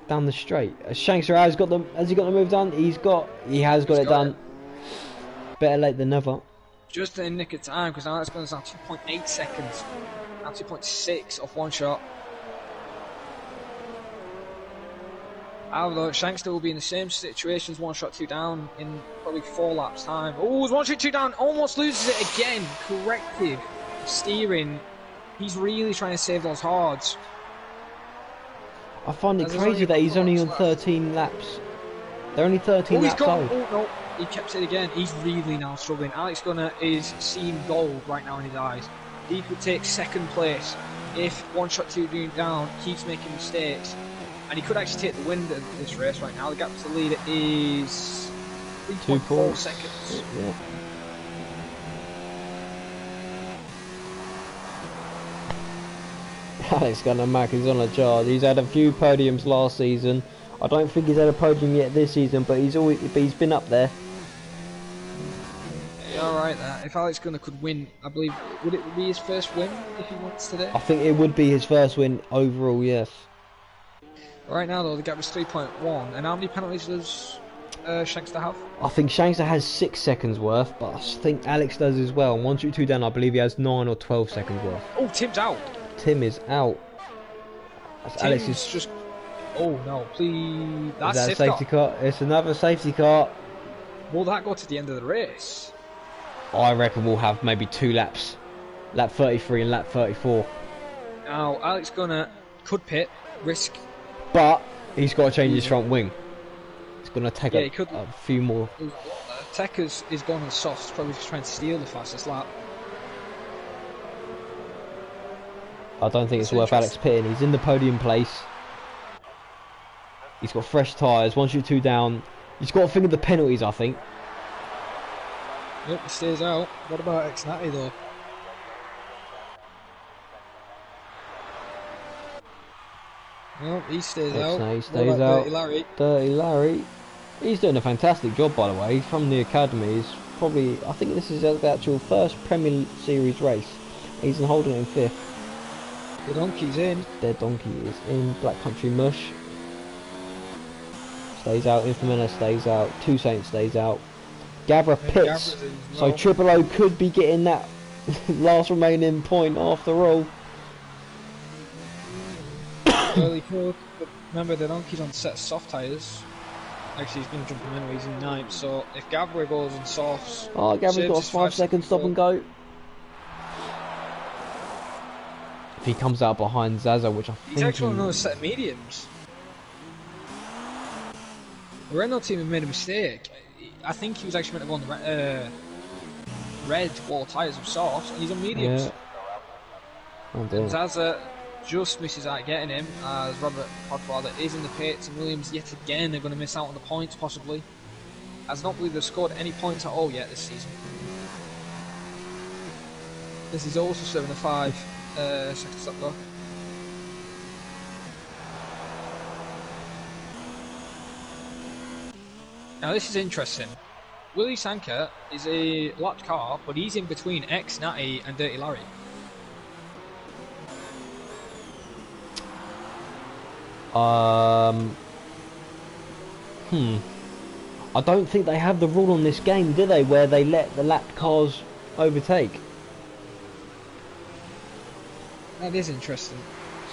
down the straight. Shankster has got the move done. He has got it done. Better late than never. Just in the nick of time, because Alex Gunner's now 2.8 seconds. Now 2.6 off one shot. However, Shankster will be in the same situations, 1 shot 2 down in probably 4 laps time. Oh, 1 shot 2 down, almost loses it again. Corrective steering. He's really trying to save those hards. I find it crazy that he's only on 13 laps. They're only 13 laps old. Oh no, he kept it again. He's really now struggling. Alex Gunner is seeing gold right now in his eyes. He could take second place if 1 shot 2 down keeps making mistakes. And he could actually take the win of this race right now. The gap to the leader is 3.4 seconds. Yeah. Alex Gunner Mack is on a charge. He's had a few podiums last season. I don't think he's had a podium yet this season, but he's been up there. Yeah, alright there. If Alex Gunner could win, I believe, would it be his first win if he wins today? I think it would be his first win overall, yes. Right now though, the gap is 3.1, and how many penalties does Shankster have? I think Shankster has 6 seconds worth, but I think Alex does as well. 1 shoot 2 down, I believe he has 9 or 12 seconds worth. Oh, Tim's out. Tim is out. Alex is just. Oh no, please. That's a safety car. It's another safety car. Will that go to the end of the race? I reckon we'll have maybe 2 laps. Lap 33 and lap 34. Now, Alex Gunner could pit, risk. But he's got to change his front wing. It's going to take a few more. Tech is going on the softs, probably just trying to steal the fastest lap. I don't think it's worth Alex pitting. He's in the podium place. He's got fresh tyres. 1 shoot 2 down. He's got to think of the penalties, I think. Yep, he stays out. What about X-Natty though? No, he stays out. He stays out. Dirty Larry. He's doing a fantastic job, by the way. He's from the academy. He's probably, I think this is the actual first Premier Series race. He's holding it in 5th. The donkey's in. Their donkey is in. Black Country Mush stays out. Infamina stays out. Two Saints stays out. Gavra pits. So Triple O could be getting that last remaining point after all. Well, he could, but remember the donkey's on set soft tyres. Actually, he's going to jump him anyway, he's in 9th, so if Gavra goes in softs... Oh, Gavra's got a 5-second stop and go. If he comes out behind Zaza, which I think... He's actually on another set of mediums. The Renault team have made a mistake. I think he was actually meant to go on the red wall tyres of softs, and he's on mediums. Yeah. Oh, dear. Zaza just misses out getting him, as Robert Podfather is in the pits, and Williams yet again are going to miss out on the points possibly, as I don't believe they've scored any points at all yet this season. This is also 75 second stop though. Now this is interesting. Willie Sanka is a lapped car, but he's in between X, Natty and Dirty Larry. I don't think they have the rule on this game, do they, where they let the lapped cars overtake? That is interesting.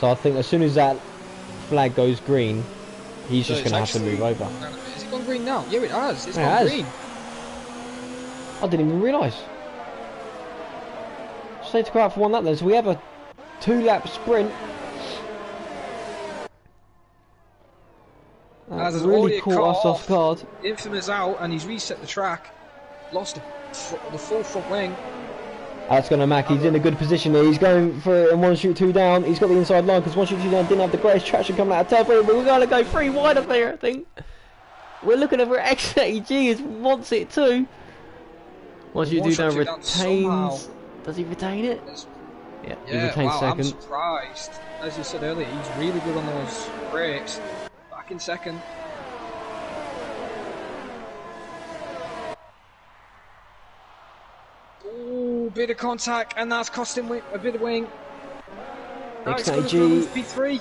So I think as soon as that flag goes green, he's just going to have to move over. Has it gone green now? Yeah, it has. It's gone green. I didn't even realise. Stay to go out for 1 lap then, so we have a 2-lap sprint. That really caught us off guard. Infamous out, and he's reset the track. Lost the full front wing. That's going to Mac. He's in a good position here. He's going for it in 1 shoot 2 down. He's got the inside line because 1 shoot 2 down didn't have the greatest traction coming out of turn 3, but we're going to go 3 wide up there, I think. We're looking over X80G wants it too. 1 shoot 2 down retains. Does he retain it? Yeah, he retains second. I'm surprised. As you said earlier, he's really good on those brakes. Back in second. Ooh, bit of contact, and that's cost him a bit of wing. Alex going to lose P3.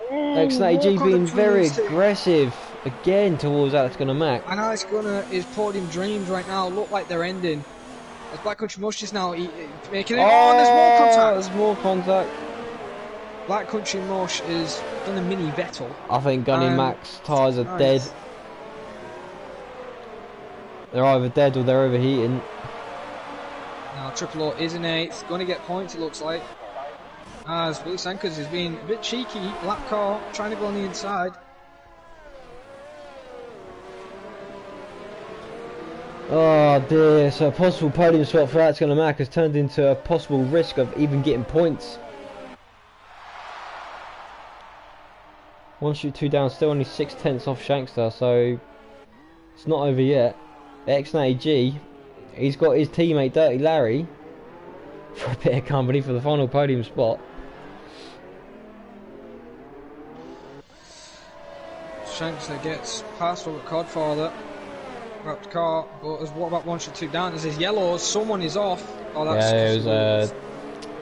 X90G being very aggressive again towards Alex Gunner Mac. And Alex Gunner, his podium dreams right now look like they're ending. As Black Country Mush is now making it. Oh, and there's more contact. There's more contact. Black Country Mush is done a mini Vettel. I think Gunny Mac's tyres are dead. They're either dead or they're overheating. Now Triple O is in 8th, going to get points it looks like. As Willie Sankers is being a bit cheeky, lap car, trying to go on the inside. Oh dear, so a possible podium spot for Alex Gunner Mac has turned into a possible risk of even getting points. 1 shoot 2 down, still only 6/10 off Shankster, so it's not over yet. X90G, he's got his teammate Dirty Larry for a bit of company for the final podium spot. Shankster gets past Robert Codfather. Wrapped car, but what about 1 shoot 2 down? As his yellows, someone is off. Oh, that's yeah, it was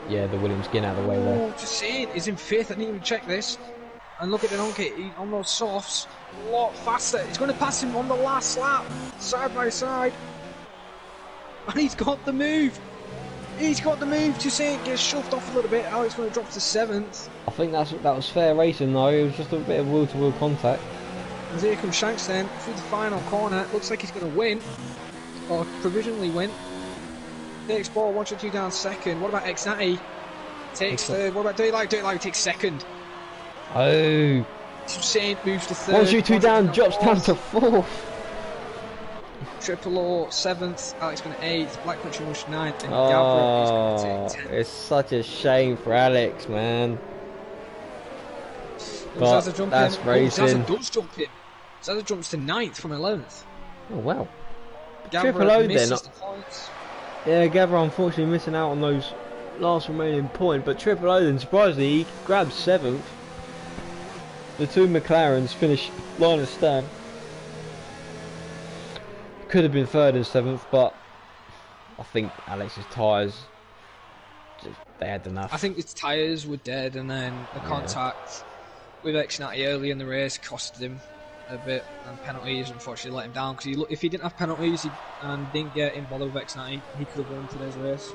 yeah, the Williams getting out of the way there. Just saying, he's in 5th. I didn't even check this. And look at the donkey on those softs, a lot faster. He's going to pass him on the last lap, side by side. And he's got the move. He's got the move. To say it gets shoved off a little bit. Alex going to drop to 7th. I think that was fair racing though. It was just a bit of wheel-to-wheel contact. And here comes Shanks then through the final corner. Looks like he's going to win, or provisionally win. Takes ball, 1 shoot 2 down 2nd. What about X90? Takes 3rd. What about Dirty Larry? Dirty Larry takes 2nd. Oh. Saint moves to 3rd. 1 shoot 2 down, drops down to 4th. Triple O 7th, Alex going to 8th, Black Country Mush 9th, and Gavra is going to take 10th. It's such a shame for Alex, man. But that's racing. Zaza does jump in. Zaza jumps to 9th from 11th. Oh well. Triple O then. The points. Yeah, Gavra unfortunately missing out on those last remaining point, but Triple O then surprisingly he grabs 7th. The two McLarens finish line of stand. Could have been 3rd and 7th, but I think Alex's tyres, they had enough. I think his tyres were dead, and then the contact with X90 early in the race costed him a bit, and penalties unfortunately let him down, because if he didn't have penalties and didn't get involved with X90, he could have won today's race.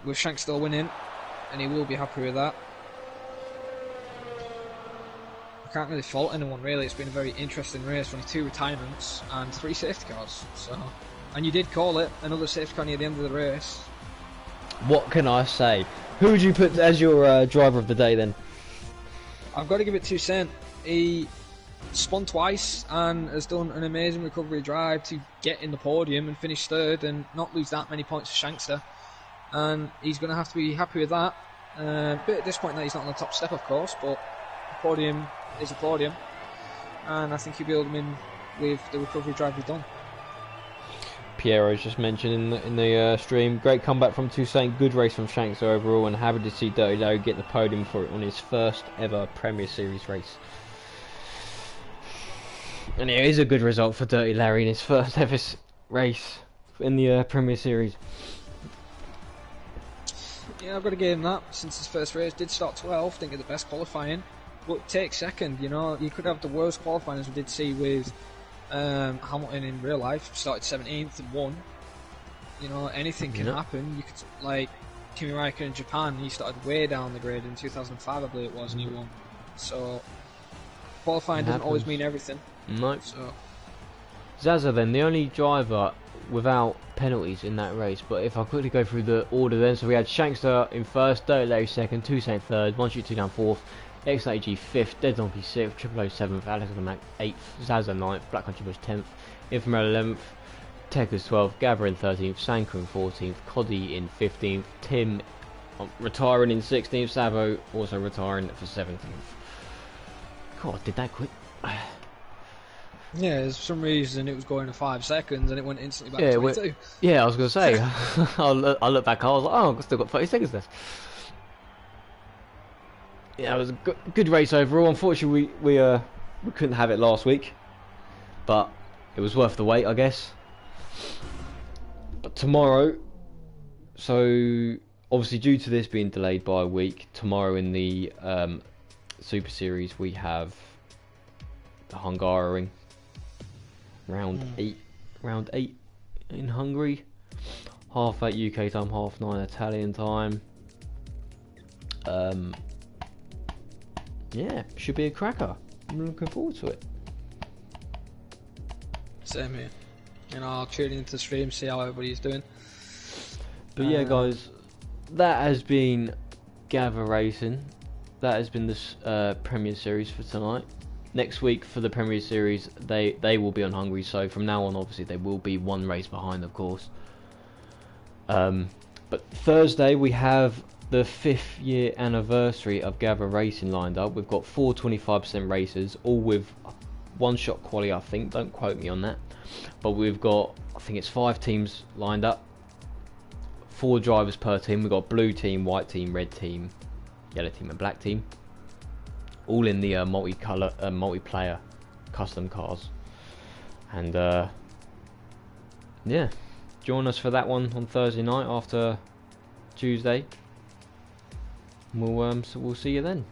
With Shanks still winning, and he will be happy with that. I can't really fault anyone really. It's been a very interesting race. Only 2 retirements and 3 safety cars. So, and you did call it another safety car near the end of the race. What can I say? Who would you put as your driver of the day then? I've got to give it to Saint. He spun twice and has done an amazing recovery drive to get in the podium and finish 3rd and not lose that many points for Shankster. And he's going to have to be happy with that. A bit disappointing that he's not on the top step, of course, but the podium is a podium, and I think he'll be able to win with the recovery drive he's done. Piero's just mentioned in the stream, great comeback from Toussaint, good race from Shanks overall, and happy to see Dirty Larry get the podium for it on his first ever Premier Series race. And it is a good result for Dirty Larry in his first ever race in the Premier Series. Yeah, I've got to give him that. Since his first race, did start 12th, didn't get the best qualifying, but take 2nd. You know, you could have the worst qualifying as we did see with Hamilton in real life. Started 17th and won. You know, anything can happen. You could, like Kimi Räikkönen in Japan, he started way down the grade in 2005, I believe it was, and he won. So qualifying doesn't always mean everything. No. So Zaza then, the only driver without penalties in that race. But if I quickly go through the order then, so we had Shankster in 1st, Dirty Larry 2nd, Toussaint 3rd, 1 shoot 2 down 4th, X90G 5th, Dead Donkey 6th, Triple O 7th, Alex Mac 8th, Zaza 9th, Black Country Bush 10th, Inframer 11th, Tekers 12th, Gavra in 13th, Sanker in 14th, Coddy in 15th, Tim retiring in 16th, Savo also retiring for 17th. God, did that quick? yeah, for some reason it was going to 5 seconds and it went instantly back to 22. Yeah, I was going to say, I look back, I was like, oh, I've still got 30 seconds left. Yeah, it was a good race overall. Unfortunately, we couldn't have it last week, but it was worth the wait, I guess. But tomorrow, so obviously due to this being delayed by a week, tomorrow in the Super Series we have the Hungaroring round 8 in Hungary, 8:30 UK time, 9:30 Italian time. Yeah, should be a cracker. I'm looking forward to it. Same here. I'll tune into the stream, see how everybody's doing. But yeah, guys, that has been Gavra Racing. That has been the Premier Series for tonight. Next week for the Premier Series, they will be on Hungary. So from now on, obviously, they will be one race behind, of course. But Thursday we have the 5th year anniversary of Gavra Racing lined up. We've got 4 25% races, all with one-shot quali, I think. Don't quote me on that. But we've got, I think it's 5 teams lined up. 4 drivers per team. We've got blue team, white team, red team, yellow team and black team. All in the multiplayer custom cars. And yeah, join us for that one on Thursday night after Tuesday. We'll see you then.